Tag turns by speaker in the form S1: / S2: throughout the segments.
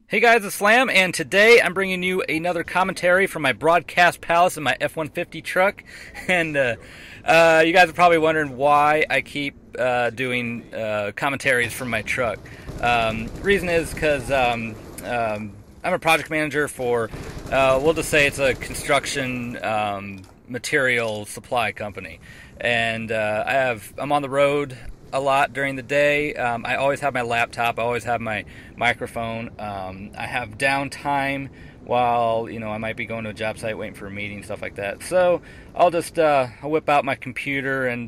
S1: Hey guys, it's Slam, and today I'm bringing you another commentary from my broadcast palace in my F-150 truck. And you guys are probably wondering why I keep doing commentaries from my truck. Reason is because I'm a project manager for, we'll just say it's a construction material supply company. And I'm on the road a lot during the day. I always have my laptop, I always have my microphone. I have downtime while, I might be going to a job site waiting for a meeting, stuff like that. So I'll just I'll whip out my computer and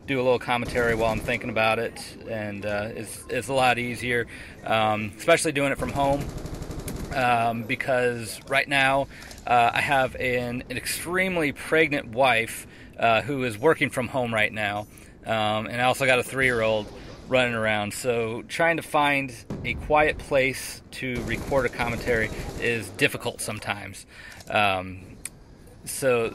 S1: do a little commentary while I'm thinking about it. And it's a lot easier, especially doing it from home, because right now I have an extremely pregnant wife who is working from home right now. And I also got a 3-year-old running around, so trying to find a quiet place to record a commentary is difficult sometimes. So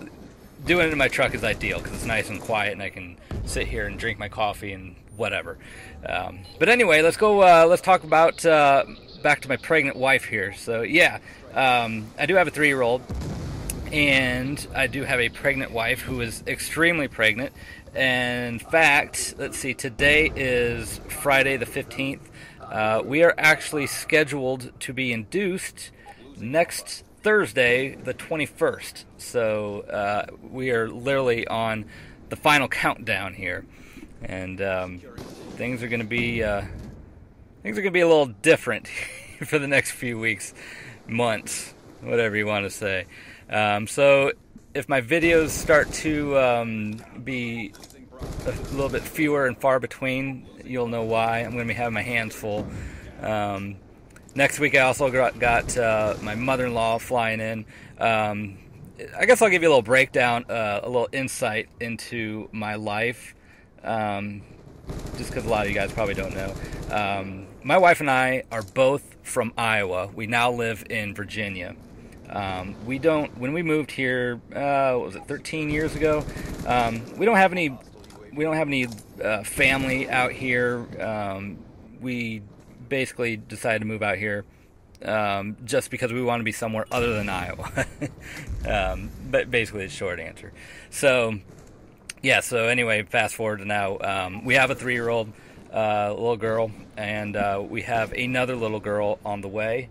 S1: doing it in my truck is ideal because it's nice and quiet and I can sit here and drink my coffee and whatever. But anyway, let's talk about back to my pregnant wife here. So yeah, I do have a 3-year-old, and I do have a pregnant wife who is extremely pregnant. And in fact, let's see, today is Friday the 15th. We are actually scheduled to be induced next Thursday, the 21st. So we are literally on the final countdown here. And things are going to be a little different for the next few weeks, months, whatever you want to say. So if my videos start to be a little bit fewer and far between, you'll know why. I'm going to be having my hands full. Next week I also got my mother-in-law flying in. I guess I'll give you a little breakdown, a little insight into my life, just because a lot of you guys probably don't know. My wife and I are both from Iowa. We now live in Virginia. When we moved here, what was it, 13 years ago, we don't have any family out here. We basically decided to move out here, just because we want to be somewhere other than Iowa. But basically the short answer. So, yeah, so anyway, fast forward to now, we have a 3-year-old, little girl, and, we have another little girl on the way.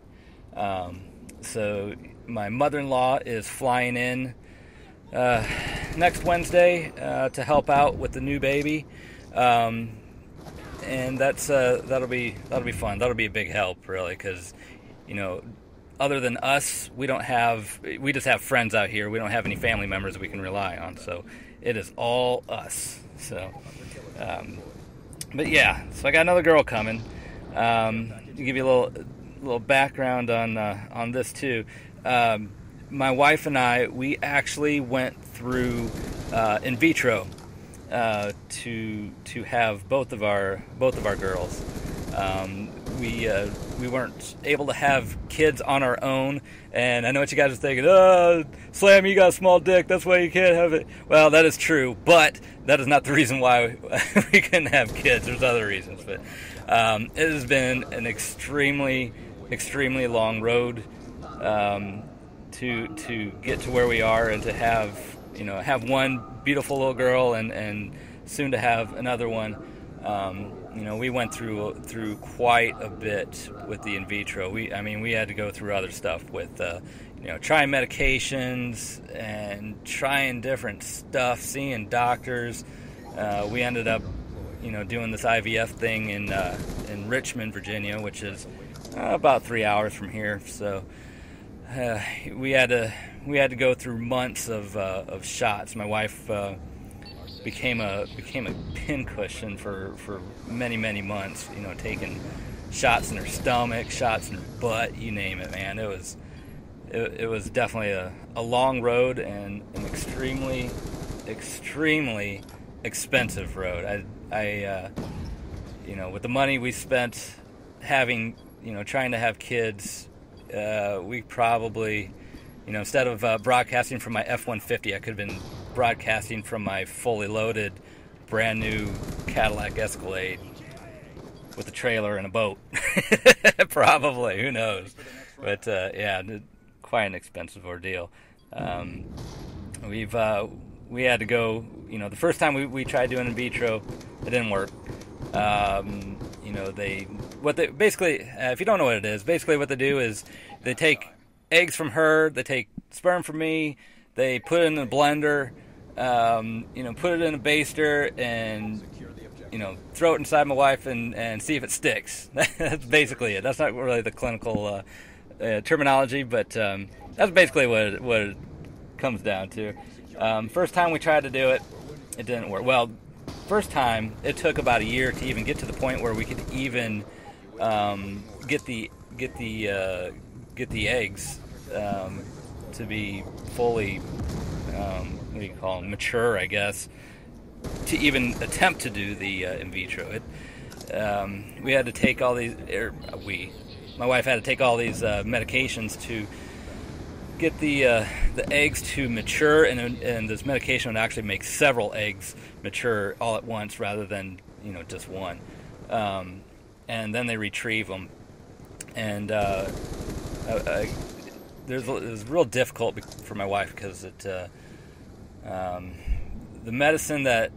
S1: So my mother-in-law is flying in next Wednesday to help out with the new baby, and that'll be fun. That'll be a big help, really, because other than us, we just have friends out here. We don't have any family members that we can rely on, so it is all us. So, but yeah, so I got another girl coming. To give you a little background on this too. My wife and I, we actually went through in vitro to have both of our girls. We weren't able to have kids on our own, and I know what you guys are thinking. Oh, Slam, you got a small dick, that's why you can't have it. Well, that is true, but that is not the reason why we couldn't have kids. There's other reasons, but it has been an extremely long road to get to where we are, and to have one beautiful little girl and soon to have another one. We went through quite a bit with the in vitro. We had to go through other stuff with trying medications and trying different stuff, seeing doctors. We ended up doing this IVF thing in Richmond, Virginia, which is about 3 hours from here. So we had to go through months of shots. My wife became a pincushion for many months. Taking shots in her stomach, shots in her butt, you name it, man. It was definitely a long road and an extremely expensive road. I with the money we spent trying to have kids, we probably, instead of broadcasting from my F-150, I could have been broadcasting from my fully loaded, brand new Cadillac Escalade. with a trailer and a boat. Probably, who knows? But yeah, quite an expensive ordeal. We had to go. You know, the first time we tried doing in vitro, it didn't work. You know, they basically, if you don't know what it is, basically what they do is they take eggs from her, they take sperm from me, they put it in a blender, you know, put it in a baster, and you know, throw it inside my wife and see if it sticks. That's basically it. That's not really the clinical terminology, but that's basically what it comes down to. First time we tried to do it, it didn't work. Well, first time it took about a year to even get to the point where we could even get the eggs to be fully what do you call them, mature, I guess, to even attempt to do the in vitro. We had to take all these, my wife had to take all these medications to get the eggs to mature, and this medication would actually make several eggs mature all at once rather than, you know, just one. And then they retrieve them, and it was real difficult for my wife because the medicine that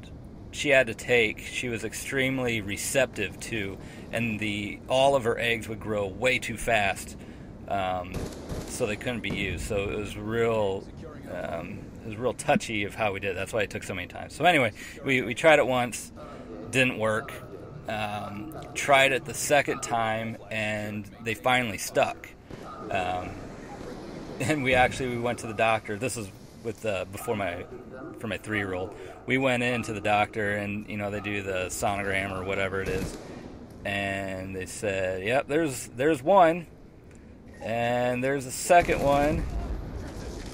S1: she had to take, she was extremely receptive to, and all of her eggs would grow way too fast, so they couldn't be used. So it was real touchy of how we did it. That's why it took so many times. So anyway, we tried it once, didn't work. Tried it the second time, and they finally stuck. And we went to the doctor. This was for my 3-year-old. We went into the doctor, and you know, they do the sonogram or whatever it is, and they said, "Yep, there's one, and there's a second one,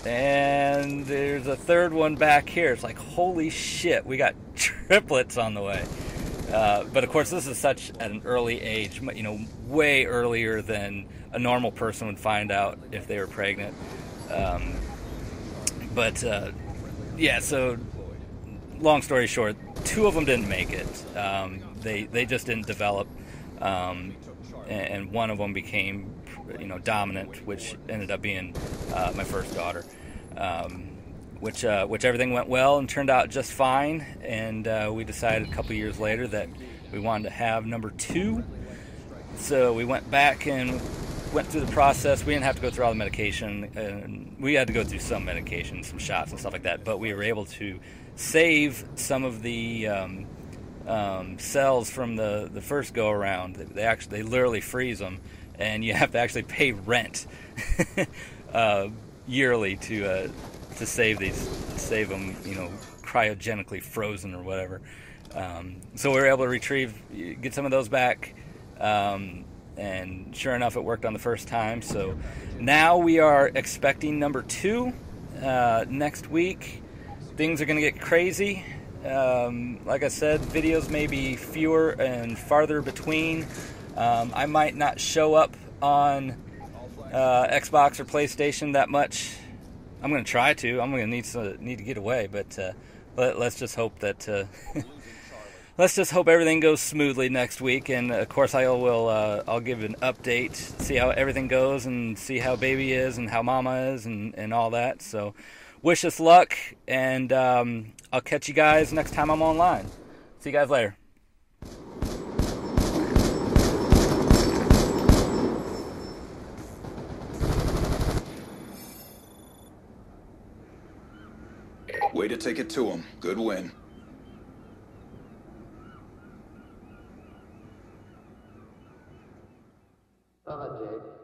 S1: and there's a third one back here." It's like, holy shit, we got triplets on the way. But of course, this is such at an early age, you know, way earlier than a normal person would find out if they were pregnant. Yeah, so long story short, 2 of them didn't make it. They just didn't develop, and one of them became, you know, dominant, which ended up being my first daughter. Which everything went well and turned out just fine, and we decided a couple years later that we wanted to have number 2. So we went back and went through the process. We didn't have to go through all the medication, and we had to go through some medication, some shots and stuff like that, but we were able to save some of the cells from the first go around. They literally freeze them, and you have to actually pay rent yearly to save them, you know, cryogenically frozen or whatever. So we were able to get some of those back, and sure enough, it worked on the first time. So now we are expecting number 2 next week. Things are going to get crazy. Like I said, videos may be fewer and farther between. I might not show up on Xbox or PlayStation that much. I'm going to try to. I'm going to need to get away, but let's just hope that let's just hope everything goes smoothly next week. And of course, I'll give an update, see how everything goes, and see how baby is and how mama is and all that. So, wish us luck, and I'll catch you guys next time I'm online. See you guys later.
S2: Way to take it to him. Good win.
S3: Jake.